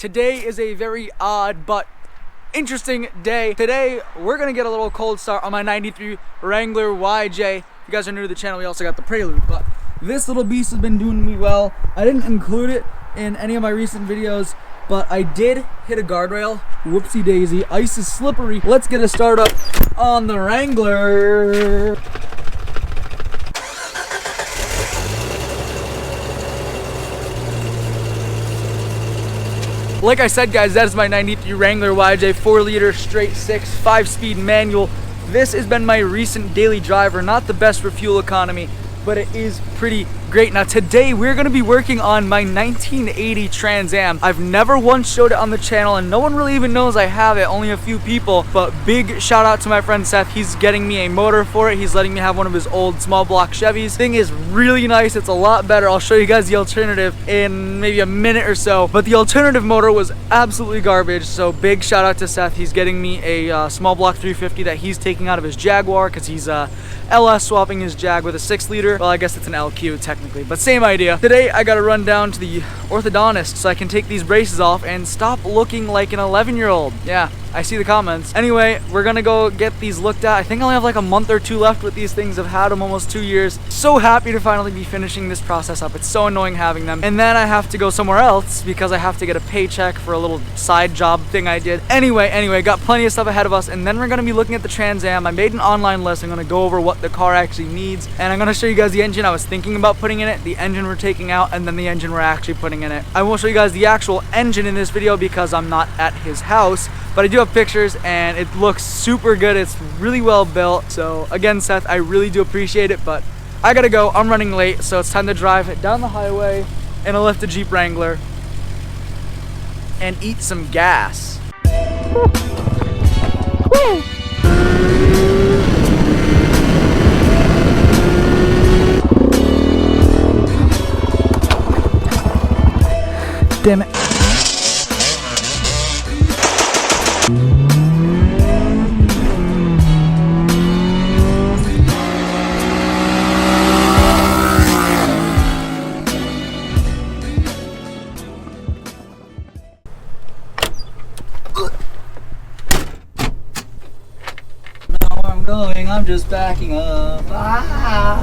Today is a very odd but interesting day. Today, we're gonna get a little cold start on my 93 Wrangler YJ. If you guys are new to the channel, we also got the Prelude, but this little beast has been doing me well. I didn't include it in any of my recent videos, but I did hit a guardrail. Whoopsie daisy, ice is slippery. Let's get a start up on the Wrangler. Like I said, guys, that is my 93 Wrangler YJ 4-liter straight 6 5-speed manual. This has been my recent daily driver. Not the best for fuel economy, but it is pretty great. Now today we're going to be working on my 1980 Trans Am. I've never once showed it on the channel and no one really even knows I have it, only a few people, but big shout out to my friend Seth. He's getting me a motor for it. He's letting me have one of his old small block Chevys. Thing is really nice. It's a lot better. I'll show you guys the alternative in maybe a minute or so, but the alternative motor was absolutely garbage. So big shout out to Seth. He's getting me a small block 350 that he's taking out of his Jaguar because he's LS swapping his Jag with a 6-liter. Well, I guess it's an LQ technically, but same idea. Today I gotta run down to the orthodontist so I can take these braces off and stop looking like an 11-year-old. Yeah, I see the comments. Anyway, we're gonna go get these looked at. I think I only have like a month or two left with these things. I've had them almost 2 years. So happy to finally be finishing this process up. It's so annoying having them. And then I have to go somewhere else because I have to get a paycheck for a little side job thing I did. Anyway, got plenty of stuff ahead of us, and then we're gonna be looking at the Trans Am. I made an online list. I'm gonna go over what the car actually needs, and I'm gonna show you guys the engine I was thinking about putting in it, the engine we're taking out, and then the engine we're actually putting in it. I won't show you guys the actual engine in this video because I'm not at his house, but I do have pictures and it looks super good. It's really well built. So again, Seth, I really do appreciate it, but I gotta go. I'm running late, so it's time to drive down the highway in a lifted Jeep Wrangler and eat some gas. Woo. Damn it. I'm just backing up.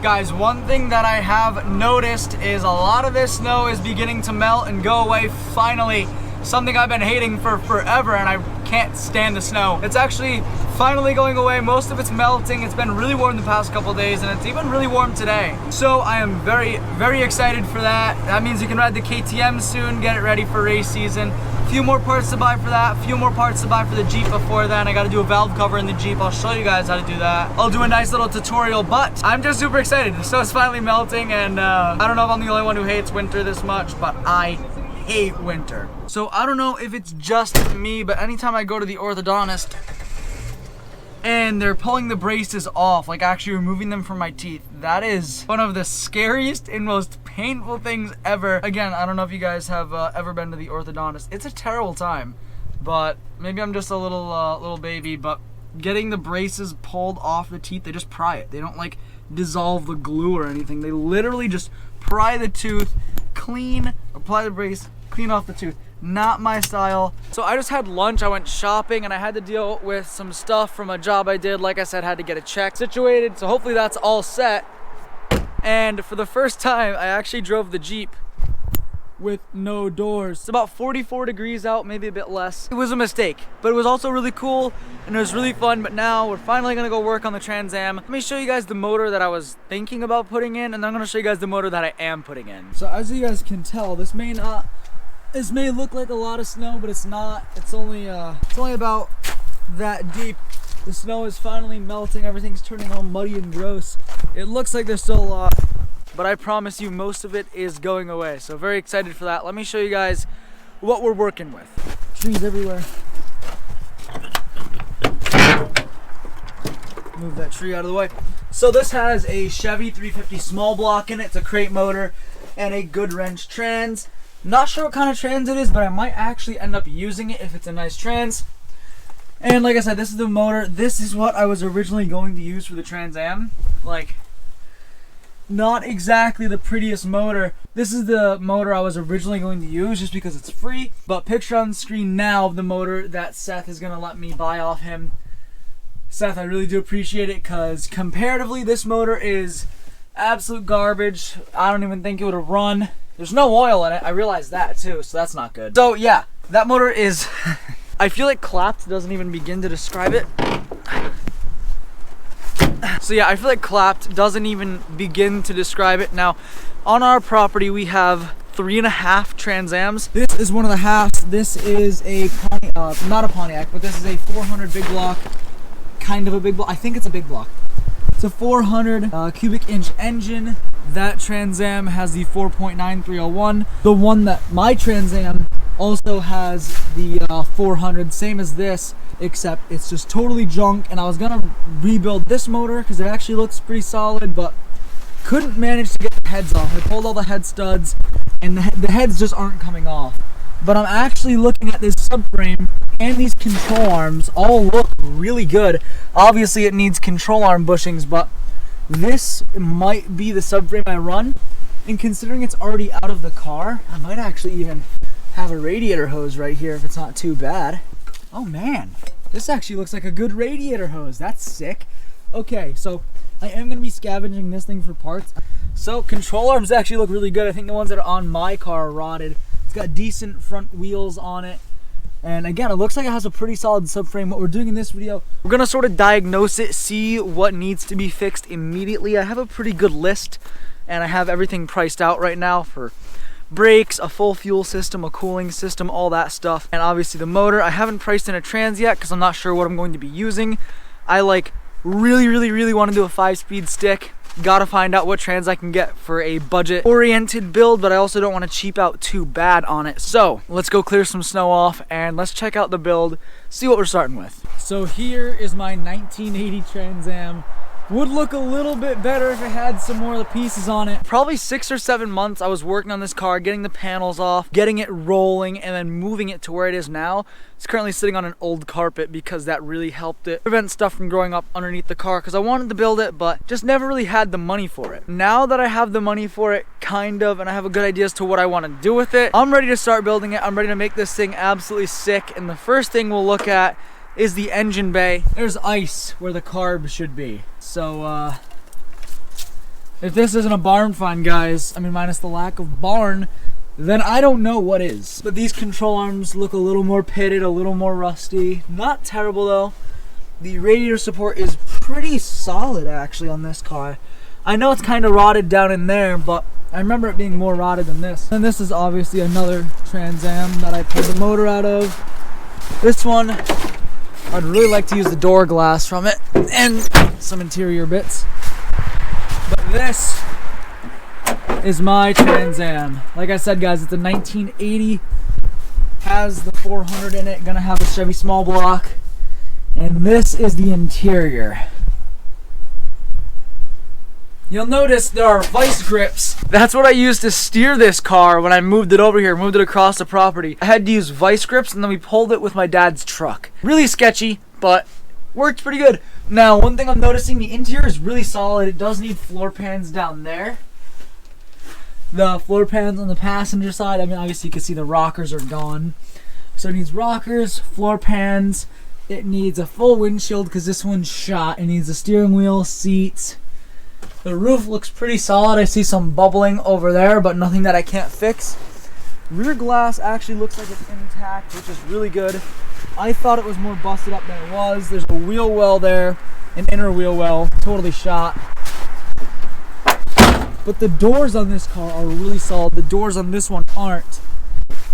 Guys, one thing that I have noticed is a lot of this snow is beginning to melt and go away finally. Something I've been hating for forever, and I can't stand the snow. It's actually finally going away. Most of it's melting. It's been really warm the past couple days, and it's even really warm today. So I am very, very excited for that. That means you can ride the KTM soon, get it ready for race season. Few more parts to buy for that, few more parts to buy for the Jeep before then. I gotta do a valve cover in the Jeep. I'll show you guys how to do that. I'll do a nice little tutorial, but I'm just super excited. The snow's finally melting, and I don't know if I'm the only one who hates winter this much, but I hate winter. So I don't know if it's just me, but anytime I go to the orthodontist and they're pulling the braces off, like actually removing them from my teeth, that is one of the scariest and most painful things ever. Again, I don't know if you guys have ever been to the orthodontist. It's a terrible time, but maybe I'm just a little baby, but getting the braces pulled off the teeth, they just pry it. They don't like dissolve the glue or anything. They literally just pry the tooth, clean, apply the brace, clean off the tooth. Not my style. So I just had lunch, I went shopping, and I had to deal with some stuff from a job I did. Like I said, had to get a check situated, so hopefully that's all set. And for the first time, I actually drove the Jeep with no doors. It's about 44 degrees out, maybe a bit less. It was a mistake, but it was also really cool and it was really fun. But now we're finally gonna go work on the Trans Am. Let me show you guys the motor that I was thinking about putting in, and then I'm gonna show you guys the motor that I am putting in. So as you guys can tell, this may look like a lot of snow, but it's not. It's only about that deep. The snow is finally melting. Everything's turning all muddy and gross. It looks like there's still a lot, but I promise you most of it is going away. So very excited for that. Let me show you guys what we're working with. Trees everywhere. Move that tree out of the way. So this has a Chevy 350 small block in it. It's a crate motor and a good wrench trans. Not sure what kind of trans it is, but I might actually end up using it if it's a nice trans. And like I said, this is the motor. This is what I was originally going to use for the Trans Am. Like, not exactly the prettiest motor. This is the motor I was originally going to use just because it's free, but picture on the screen now of the motor that Seth is gonna let me buy off him. Seth, I really do appreciate it because comparatively this motor is absolute garbage. I don't even think it would have run. There's no oil in it. I realized that too, so that's not good. So yeah, that motor is, I feel like clapped doesn't even begin to describe it. So yeah, I feel like clapped doesn't even begin to describe it. Now, on our property, we have 3.5 Trans Ams. This is one of the halves. This is a Pontiac, not a Pontiac, but this is a 400 big block, kind of a big block. I think it's a big block. It's a 400 cubic inch engine. That Trans Am has the 4.9301. The one that my Trans Am also has the 400, same as this, except it's just totally junk. And I was gonna rebuild this motor because it actually looks pretty solid, but couldn't manage to get the heads off. I pulled all the head studs and the heads just aren't coming off. But I'm actually looking at this subframe and these control arms all look really good. Obviously it needs control arm bushings, but this might be the subframe I run. And considering it's already out of the car, I might actually even have a radiator hose right here if it's not too bad. Oh man, this actually looks like a good radiator hose. That's sick. Okay, so I am going to be scavenging this thing for parts. So control arms actually look really good. I think the ones that are on my car are rotted. It's got decent front wheels on it. And again, it looks like it has a pretty solid subframe. What we're doing in this video, we're gonna sort of diagnose it, see what needs to be fixed immediately. I have a pretty good list and I have everything priced out right now for brakes, a full fuel system, a cooling system, all that stuff. And obviously the motor, I haven't priced in a trans yet because I'm not sure what I'm going to be using. I really want to do a 5-speed stick. Gotta find out what trans I can get for a budget oriented build, but I also don't want to cheap out too bad on it. So let's go clear some snow off and let's check out the build, see what we're starting with. So here is my 1980 Trans Am. Would look a little bit better if it had some more of the pieces on it. Probably 6 or 7 months I was working on this car, getting the panels off, getting it rolling, and then moving it to where it is now. It's currently sitting on an old carpet because that really helped it prevent stuff from growing up underneath the car, because I wanted to build it but just never really had the money for it. Now that I have the money for it, kind of, and I have a good idea as to what I want to do with it, I'm ready to start building it. I'm ready to make this thing absolutely sick, and the first thing we'll look at is the engine bay. There's ice where the carb should be. So if this isn't a barn find, guys, I mean minus the lack of barn, then I don't know what is. But these control arms look a little more pitted, a little more rusty. Not terrible though. The radiator support is pretty solid actually on this car. I know it's kind of rotted down in there, but I remember it being more rotted than this. And this is obviously another Trans Am that I pulled the motor out of. This one, I'd really like to use the door glass from it and some interior bits. But this is my Trans Am. Like I said, guys, it's a 1980. Has the 400 in it. Gonna have a Chevy small block. And this is the interior. You'll notice there are vice grips. That's what I used to steer this car when I moved it over here, moved it across the property. I had to use vice grips and then we pulled it with my dad's truck. Really sketchy, but worked pretty good. Now, one thing I'm noticing, the interior is really solid. It does need floor pans down there. The floor pans on the passenger side, I mean, obviously you can see the rockers are gone. So it needs rockers, floor pans. It needs a full windshield because this one's shot. It needs a steering wheel, seats. The roof looks pretty solid. I see some bubbling over there, but nothing that I can't fix. Rear glass actually looks like it's intact, which is really good. I thought it was more busted up than it was. There's a wheel well there, an inner wheel well, totally shot. But the doors on this car are really solid. The doors on this one aren't.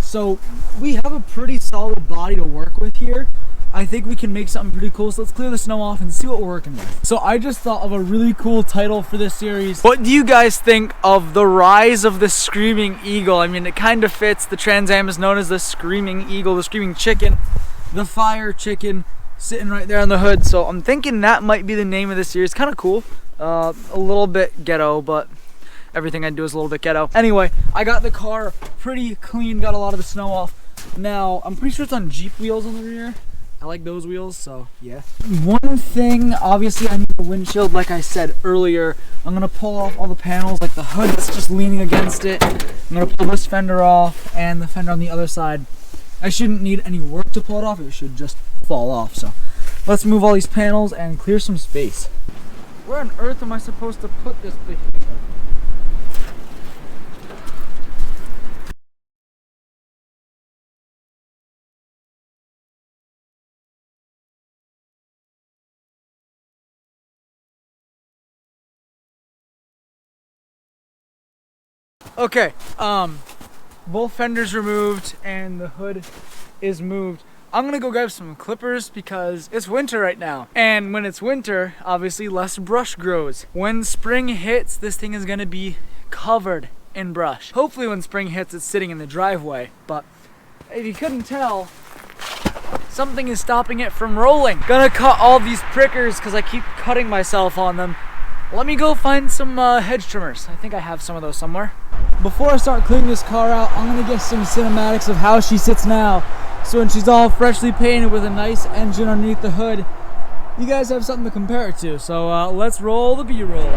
So we have a pretty solid body to work with here. I think we can make something pretty cool, so let's clear the snow off and see what we're working with. So I just thought of a really cool title for this series. What do you guys think of the rise of the Screaming Eagle? I mean, it kind of fits. The Trans Am is known as the Screaming Eagle, the Screaming Chicken, the Fire Chicken, sitting right there on the hood. So I'm thinking that might be the name of this series. Kind of cool. A little bit ghetto, but everything I do is a little bit ghetto. Anyway, I got the car pretty clean, got a lot of the snow off. Now, I'm pretty sure it's on Jeep wheels on the rear. I like those wheels, so yeah. One thing, obviously I need the windshield like I said earlier. I'm gonna pull off all the panels, like the hood that's just leaning against it. I'm gonna pull this fender off and the fender on the other side. I shouldn't need any work to pull it off, it should just fall off. So let's move all these panels and clear some space. Where on earth am I supposed to put this thing? Okay, both fenders removed and the hood is moved. I'm gonna go grab some clippers because it's winter right now. And when it's winter, obviously less brush grows. When spring hits, this thing is gonna be covered in brush. Hopefully when spring hits, it's sitting in the driveway. But if you couldn't tell, something is stopping it from rolling. Gonna cut all these prickers because I keep cutting myself on them. Let me go find some hedge trimmers. I think I have some of those somewhere. Before I start cleaning this car out, I'm gonna get some cinematics of how she sits now. So when she's all freshly painted with a nice engine underneath the hood, you guys have something to compare it to. So let's roll the B-roll.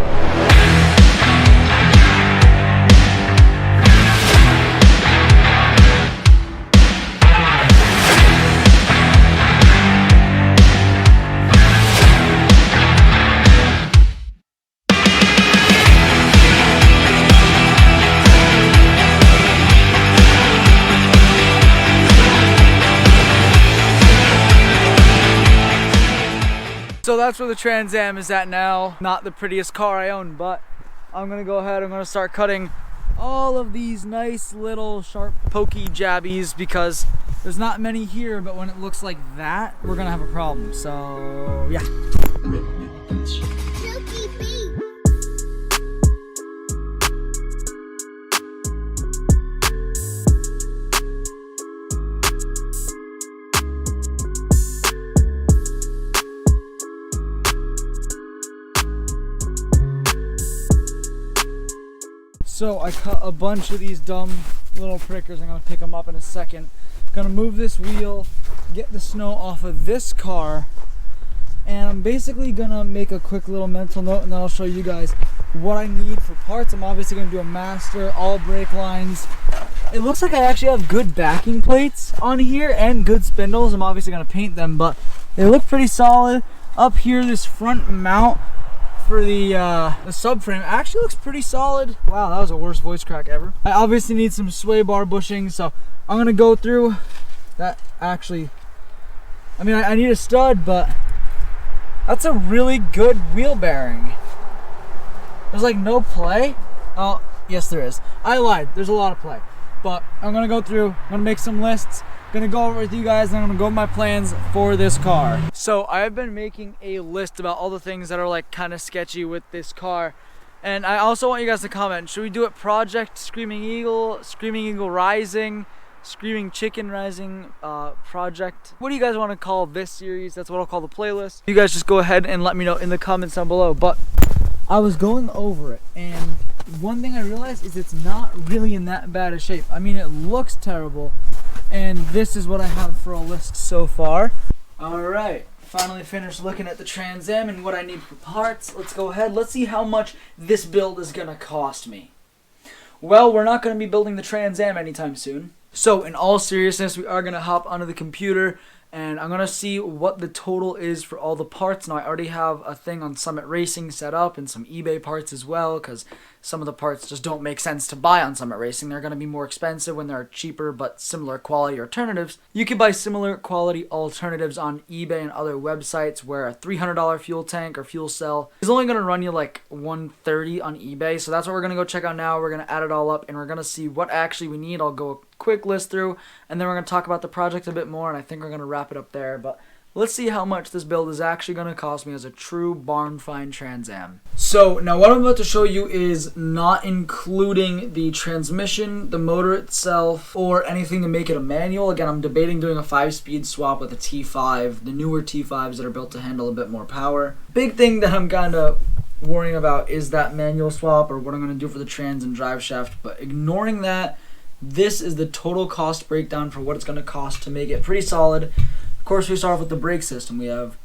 So that's where the Trans Am is at now. Not the prettiest car I own, but I'm gonna go ahead, I'm gonna start cutting all of these nice little sharp pokey jabbies because there's not many here, but when it looks like that, we're gonna have a problem. So yeah. So I cut a bunch of these dumb little prickers. I'm gonna pick them up in a second. Gonna move this wheel, get the snow off of this car, and I'm basically gonna make a quick little mental note and then I'll show you guys what I need for parts. I'm obviously gonna do a master, all brake lines. It looks like I actually have good backing plates on here and good spindles. I'm obviously gonna paint them, but they look pretty solid. Up here, this front mount for the subframe actually looks pretty solid. Wow, that was the worst voice crack ever. I obviously need some sway bar bushings, so I'm gonna go through that. Actually, I mean, I need a stud, but that's a really good wheel bearing. There's like no play. Oh, yes there is. I lied, there's a lot of play. But I'm gonna go through, I'm gonna make some lists, gonna go over with you guys, and I'm gonna go over my plans for this car. So I've been making a list about all the things that are like kind of sketchy with this car. And I also want you guys to comment, should we do it Project Screaming Eagle Rising, Screaming Chicken Rising, Project? What do you guys want to call this series? That's what I'll call the playlist. You guys just go ahead and let me know in the comments down below. But I was going over it, and one thing I realized is it's not really in that bad a shape. I mean, it looks terrible, and this is what I have for a list so far. Alright, finally finished looking at the Trans Am and what I need for parts. Let's go ahead, let's see how much this build is gonna cost me. Well, we're not gonna be building the Trans Am anytime soon. So in all seriousness, we are gonna hop onto the computer and I'm gonna see what the total is for all the parts. Now I already have a thing on Summit Racing set up and some eBay parts as well, because some of the parts just don't make sense to buy on Summit Racing. They're gonna be more expensive when there are cheaper but similar quality alternatives. You can buy similar quality alternatives on eBay and other websites where a $300 fuel tank or fuel cell is only gonna run you like $130 on eBay. So that's what we're gonna go check out now. We're gonna add it all up and we're gonna see what actually we need. I'll go a quick list through and then we're gonna talk about the project a bit more, and I think we're gonna wrap it up there. But let's see how much this build is actually going to cost me as a true barn find Trans Am. So now what I'm about to show you is not including the transmission, the motor itself, or anything to make it a manual. Again, I'm debating doing a 5-speed swap with a T5, the newer T5s that are built to handle a bit more power. Big thing that I'm kind of worrying about is that manual swap, or what I'm going to do for the trans and drive shaft. But ignoring that, this is the total cost breakdown for what it's going to cost to make it pretty solid. Of course, we start off with the brake system. We have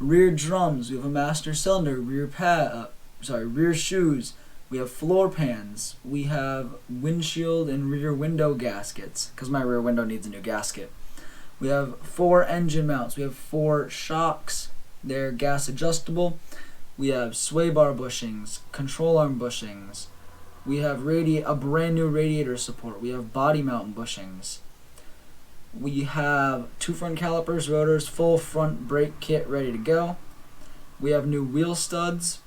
rear drums, we have a master cylinder, rear shoes, we have floor pans, we have windshield and rear window gaskets, because my rear window needs a new gasket. We have 4 engine mounts, we have 4 shocks, they're gas adjustable. We have sway bar bushings, control arm bushings, we have a brand new radiator support, we have body mount bushings. We have 2 front calipers, rotors, full front brake kit ready to go. We have new wheel studs.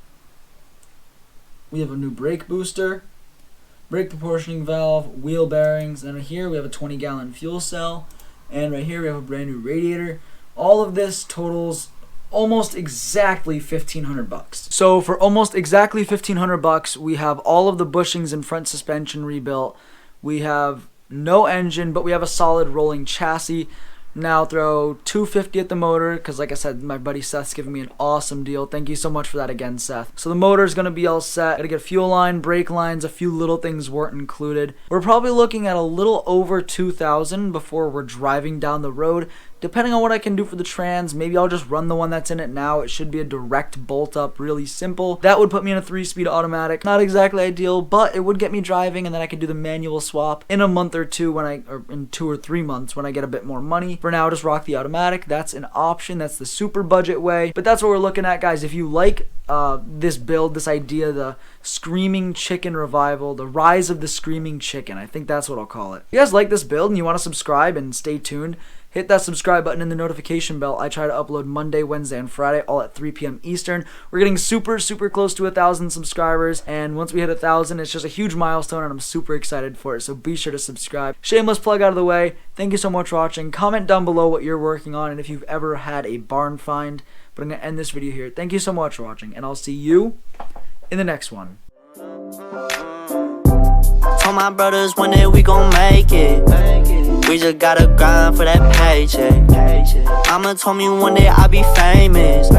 We have a new brake booster, brake proportioning valve, wheel bearings, and here we have a 20-gallon fuel cell, and right here we have a brand new radiator. All of this totals almost exactly $1,500. So for almost exactly $1,500, we have all of the bushings and front suspension rebuilt. We have no engine, but we have a solid rolling chassis. Now throw $250 at the motor, because like I said, my buddy Seth's giving me an awesome deal. Thank you so much for that again, Seth. So the motor is going to be all set. Gotta get fuel line, brake lines, a few little things weren't included. We're probably looking at a little over $2,000 before we're driving down the road. Depending on what I can do for the trans, maybe I'll just run the one that's in it now. It should be a direct bolt up, really simple. That would put me in a 3-speed automatic. Not exactly ideal, but it would get me driving, and then I could do the manual swap in a month or two or in 2 or 3 months when I get a bit more money. For now, just rock the automatic. That's an option. That's the super budget way. But that's what we're looking at, guys. If you like this build, this idea, the Screaming Chicken Revival, the rise of the Screaming Chicken, I think that's what I'll call it. If you guys like this build and you want to subscribe and stay tuned, hit that subscribe button and the notification bell. I try to upload Monday, Wednesday, and Friday, all at 3 p.m. Eastern. We're getting super close to 1,000 subscribers, and once we hit 1,000, it's just a huge milestone, and I'm super excited for it, so be sure to subscribe. Shameless plug out of the way. Thank you so much for watching. Comment down below what you're working on, and if you've ever had a barn find. But I'm going to end this video here. Thank you so much for watching, and I'll see you in the next one. Told my brothers one day we gon' make it. We just gotta grind for that paycheck. Mama told me one day I'll be famous.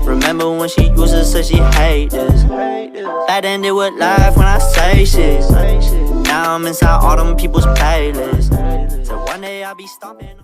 Remember when she used to say she hate this. Back then they would laugh when I say shit. Now I'm inside all them people's playlists. So one day I'll be stomping.